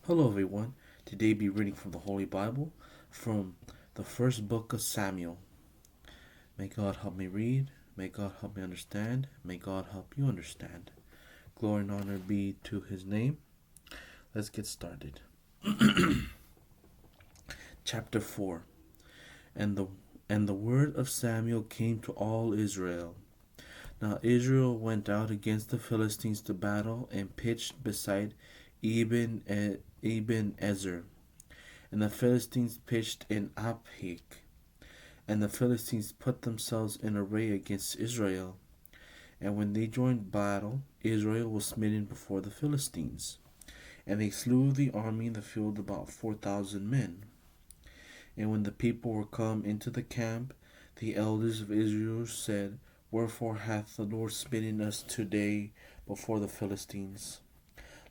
Hello, everyone. Today, be reading from the Holy Bible from the first book of Samuel. May God help me read. May God help me understand. May God help you understand. Glory and honor be to His name. Let's get started. Chapter 4. And the word of Samuel came to all Israel. Now Israel went out against the Philistines to battle and pitched beside Ebenezer. And the Philistines pitched in Aphek. And the Philistines put themselves in array against Israel. And when they joined battle, Israel was smitten before the Philistines. And they slew of the army in the field about 4,000 men. And when the people were come into the camp, the elders of Israel said, Wherefore hath the Lord smitten us today before the Philistines?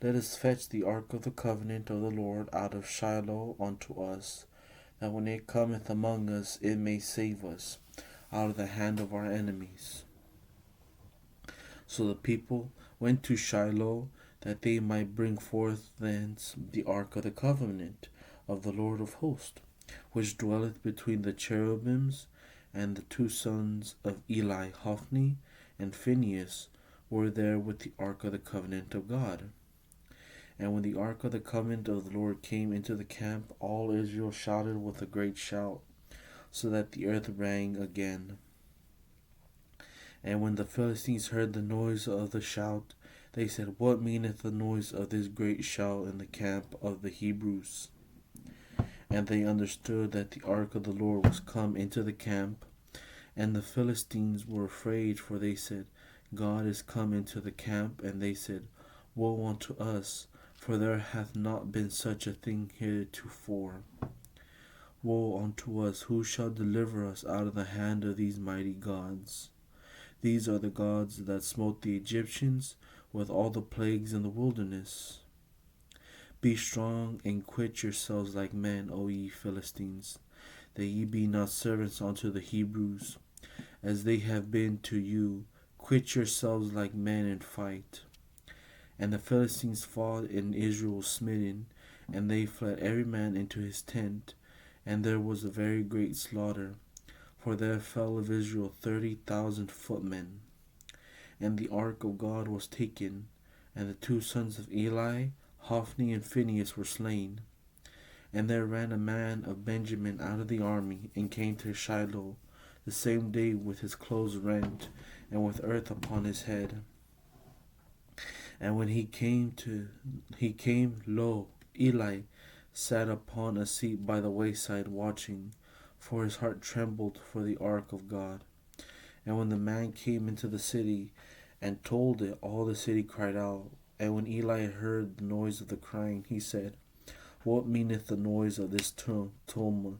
Let us fetch the ark of the covenant of the Lord out of Shiloh unto us, that when it cometh among us, it may save us out of the hand of our enemies. So the people went to Shiloh, that they might bring forth thence the ark of the covenant of the Lord of hosts, which dwelleth between the cherubims. And the two sons of Eli, Hophni and Phinehas, were there with the ark of the covenant of God. And when the ark of the covenant of the Lord came into the camp, all Israel shouted with a great shout, so that the earth rang again. And when the Philistines heard the noise of the shout, they said, What meaneth the noise of this great shout in the camp of the Hebrews? And they understood that the ark of the Lord was come into the camp. And the Philistines were afraid, for they said, God is come into the camp. And they said, Woe unto us, for there hath not been such a thing heretofore. Woe unto us, who shall deliver us out of the hand of these mighty gods? These are the gods that smote the Egyptians with all the plagues in the wilderness. Be strong and quit yourselves like men, O ye Philistines, that ye be not servants unto the Hebrews, as they have been to you. Quit yourselves like men and fight. And the Philistines fought, and Israel was smitten, and they fled every man into his tent, and there was a very great slaughter, for there fell of Israel 30,000 footmen. And the ark of God was taken, and the two sons of Eli, Hophni and Phinehas, were slain. And there ran a man of Benjamin out of the army, and came to Shiloh the same day with his clothes rent, and with earth upon his head. And when he came, lo, Eli sat upon a seat by the wayside watching, for his heart trembled for the ark of God. And when the man came into the city and told it, all the city cried out. And when Eli heard the noise of the crying, he said, What meaneth the noise of this tumult?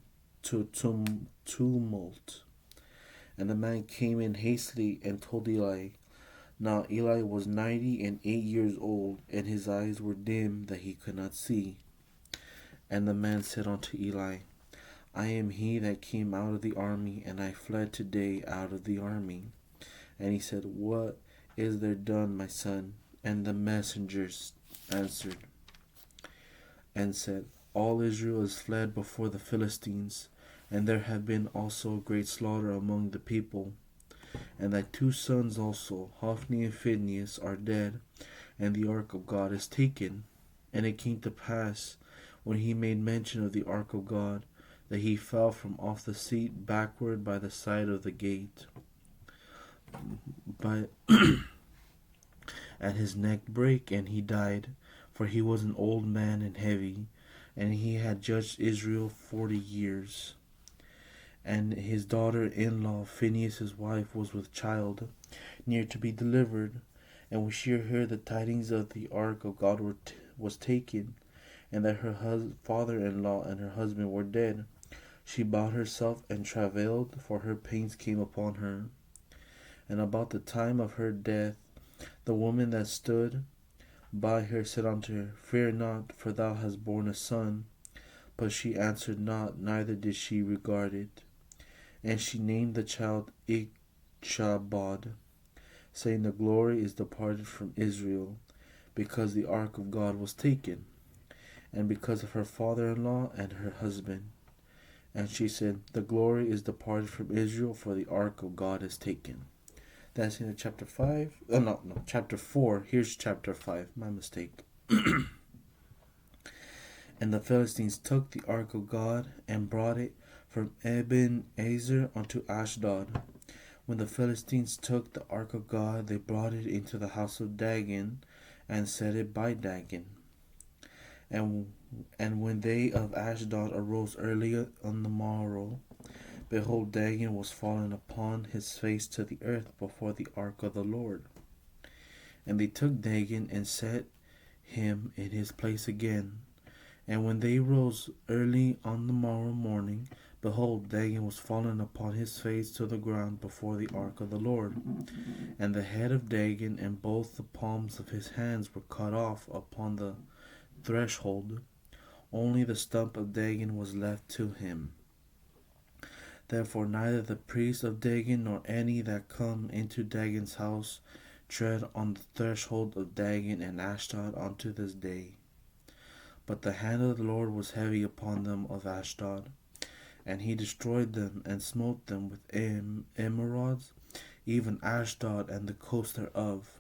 And the man came in hastily and told Eli. Now Eli was 98 years old, and his eyes were dim that he could not see. And the man said unto Eli, I am he that came out of the army, and I fled today out of the army. And he said, What is there done, my son? And the messengers answered and said, All Israel is fled before the Philistines, and there have been also great slaughter among the people. And thy two sons also, Hophni and Phinehas, are dead, and the ark of God is taken. And it came to pass, when he made mention of the ark of God, that he fell from off the seat backward by the side of the gate. And his neck brake, and he died, for he was an old man and heavy, and he had judged Israel 40 years. And his daughter-in-law, Phinehas' his wife, was with child, near to be delivered. And when she heard the tidings of the ark of God was taken, and that her father-in-law and her husband were dead, she bowed herself and travailed, for her pains came upon her. And about the time of her death, the woman that stood by her said unto her, Fear not, for thou hast borne a son. But she answered not, neither did she regard it. And she named the child Ichabod, saying, The glory is departed from Israel, because the ark of God was taken. and because of her father-in-law and her husband. And she said, the glory is departed from Israel, for the ark of God is taken. That's in chapter 5. Oh, no, chapter 4. Here's chapter 5. My mistake. And the Philistines took the ark of God and brought it from Ebenezer unto Ashdod. When the Philistines took the ark of God, they brought it into the house of Dagon and set it by Dagon. And when they of Ashdod arose early on the morrow, behold, Dagon was fallen upon his face to the earth before the ark of the Lord. And they took Dagon and set him in his place again. And when they rose early on the morrow morning, behold, Dagon was fallen upon his face to the ground before the ark of the Lord. And the head of Dagon and both the palms of his hands were cut off upon the threshold. Only the stump of Dagon was left to him. Therefore neither the priests of Dagon nor any that come into Dagon's house tread on the threshold of Dagon and Ashdod unto this day. But the hand of the Lord was heavy upon them of Ashdod, and he destroyed them and smote them with emerods, even Ashdod and the coast thereof.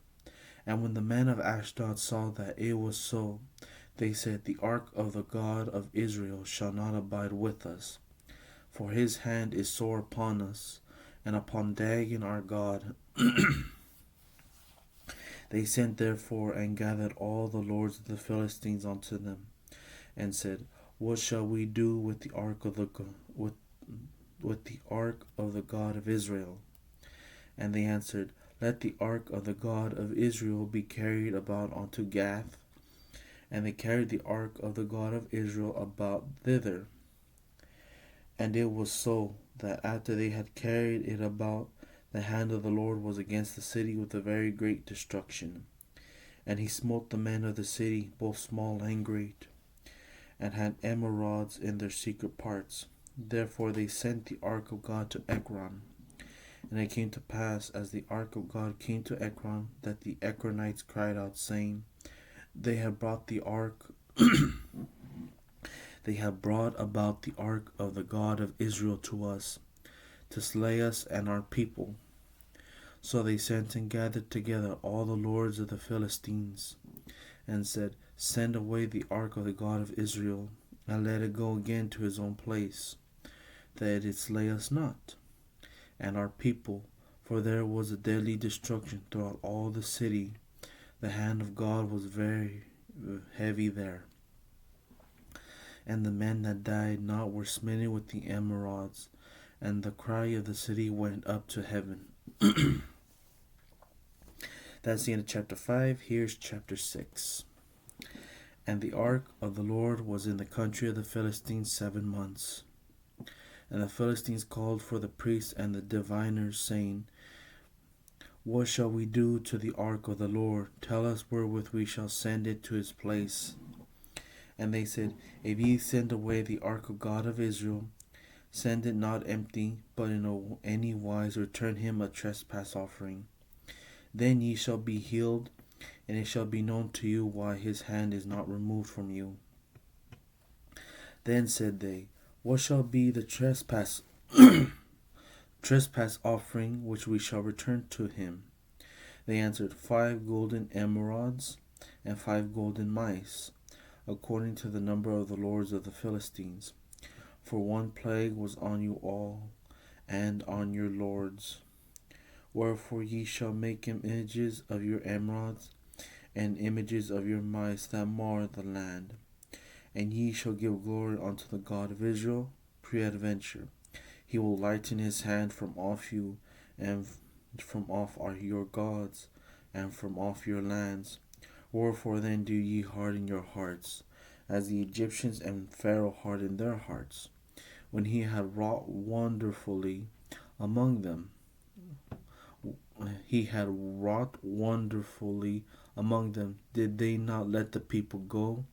And when the men of Ashdod saw that it was so, they said, the ark of the God of Israel shall not abide with us, for his hand is sore upon us, and upon Dagon our God. They sent therefore and gathered all the lords of the Philistines unto them, and said, what shall we do with the ark of the God of Israel? And they answered, let the ark of the God of Israel be carried about unto Gath. And they carried the ark of the God of Israel about thither. And it was so, that after they had carried it about, the hand of the Lord was against the city with a very great destruction. And he smote the men of the city, both small and great, and had emerods in their secret parts. Therefore they sent the ark of God to Ekron. And it came to pass, as the ark of God came to Ekron, that the Ekronites cried out, saying, they have brought the ark they have brought about the ark of the God of Israel to us, to slay us and our people. So they sent and gathered together all the lords of the Philistines, and said, send away the ark of the God of Israel, and let it go again to his own place, that it slay us not, and our people, for there was a deadly destruction throughout all the city. The hand of God was very heavy there. And the men that died not were smitten with the emerods, and the cry of the city went up to heaven. That's the end of chapter 5. Here's chapter 6. And the ark of the Lord was in the country of the Philistines 7 months. And the Philistines called for the priests and the diviners, saying, what shall we do to the ark of the Lord? Tell us wherewith we shall send it to his place. And they said, if ye send away the ark of God of Israel, send it not empty, but in any wise return him a trespass offering. Then ye shall be healed, and it shall be known to you why his hand is not removed from you. Then said they, what shall be the trespass offering which we shall return to him? They answered, 5 golden emerods and 5 golden mice, according to the number of the lords of the Philistines. For one plague was on you all, and on your lords. Wherefore ye shall make images of your emerods, and images of your mice that mar the land. And ye shall give glory unto the God of Israel. Peradventure he will lighten his hand from off you, and from off are your gods, and from off your lands. Wherefore then do ye harden your hearts, as the Egyptians and Pharaoh hardened their hearts, when he had wrought wonderfully among them. He had wrought wonderfully among them. Did they not let the people go?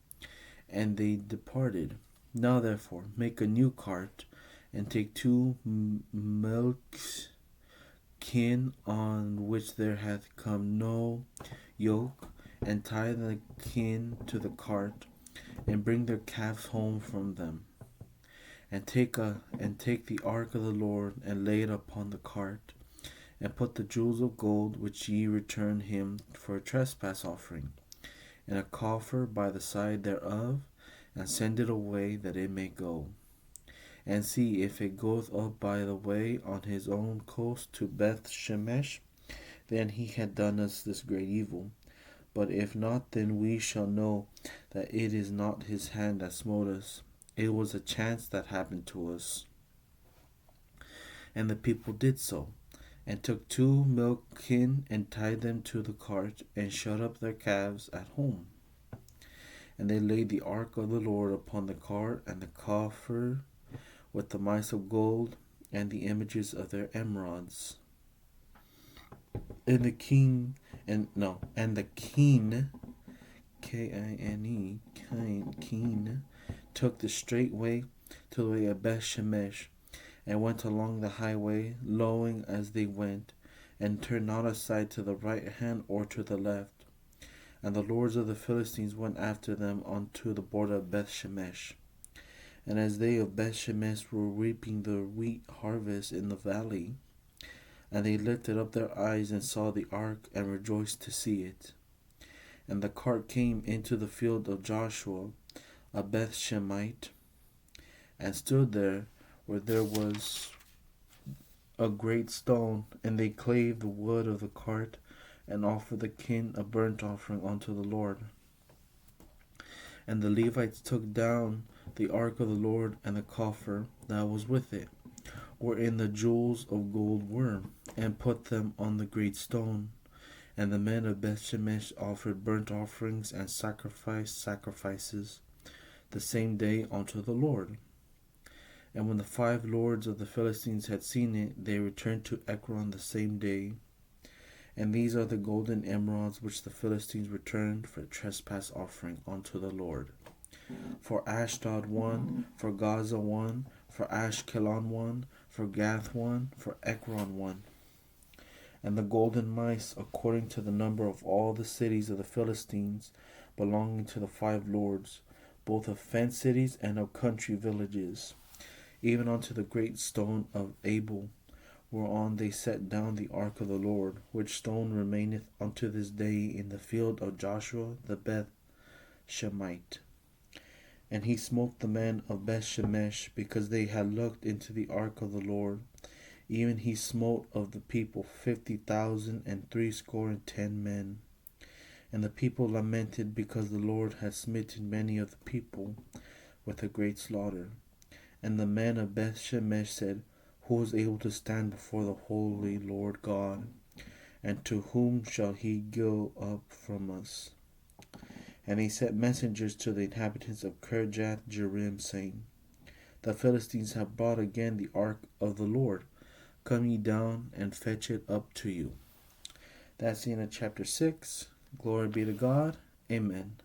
And they departed. Now therefore make a new cart, and take 2 milks kin on which there hath come no yoke, and tie the kin to the cart, and bring their calves home from them, and take the ark of the Lord, and lay it upon the cart, and put the jewels of gold which ye return him for a trespass offering in a coffer by the side thereof, and send it away that it may go. And see, if it goeth up by the way on his own coast to beth-shemesh, then he had done us this great evil. But if not, then we shall know that it is not his hand that smote us. It was a chance that happened to us. And the people did so, and took 2 milk kine, and tied them to the cart, and shut up their calves at home. And they laid the ark of the Lord upon the cart, and the coffer with the mice of gold, and the images of their emerods. And the king, and the kine, Kine, kine, took the straight way to the way of beth-shemesh, and went along the highway, lowing as they went, and turned not aside to the right hand or to the left. And the lords of the Philistines went after them unto the border of beth-shemesh. And as they of beth-shemesh were reaping the wheat harvest in the valley, and they lifted up their eyes and saw the ark, and rejoiced to see it. And the cart came into the field of Joshua, a beth-shemite, and stood there where there was a great stone, and they clave the wood of the cart, and offered the king a burnt offering unto the Lord. And the Levites took down the ark of the Lord, and the coffer that was with it, wherein the jewels of gold were, and put them on the great stone. And the men of beth-shemesh offered burnt offerings and sacrifices the same day unto the Lord. And when the 5 lords of the Philistines had seen it, they returned to Ekron the same day. And these are the golden emerods which the Philistines returned for a trespass offering unto the Lord. For Ashdod 1, for Gaza 1, for Ashkelon 1, for Gath 1, for Ekron 1. And the golden mice, according to the number of all the cities of the Philistines, belonging to the 5 lords, both of fenced cities and of country villages, even unto the great stone of Abel, whereon they set down the ark of the Lord, which stone remaineth unto this day in the field of Joshua the beth-shemite. And he smote the men of beth-shemesh, because they had looked into the ark of the Lord. Even he smote of the people 50,000 and 60 men. And the people lamented, because the Lord had smitten many of the people with a great slaughter. And the men of beth-shemesh said, Who is able to stand before the holy Lord God? And to whom shall he go up from us? And he sent messengers to the inhabitants of Kirjath-jearim, saying, The Philistines have brought again the ark of the Lord. Come ye down and fetch it up to you. That's the end of chapter 6. Glory be to God. Amen.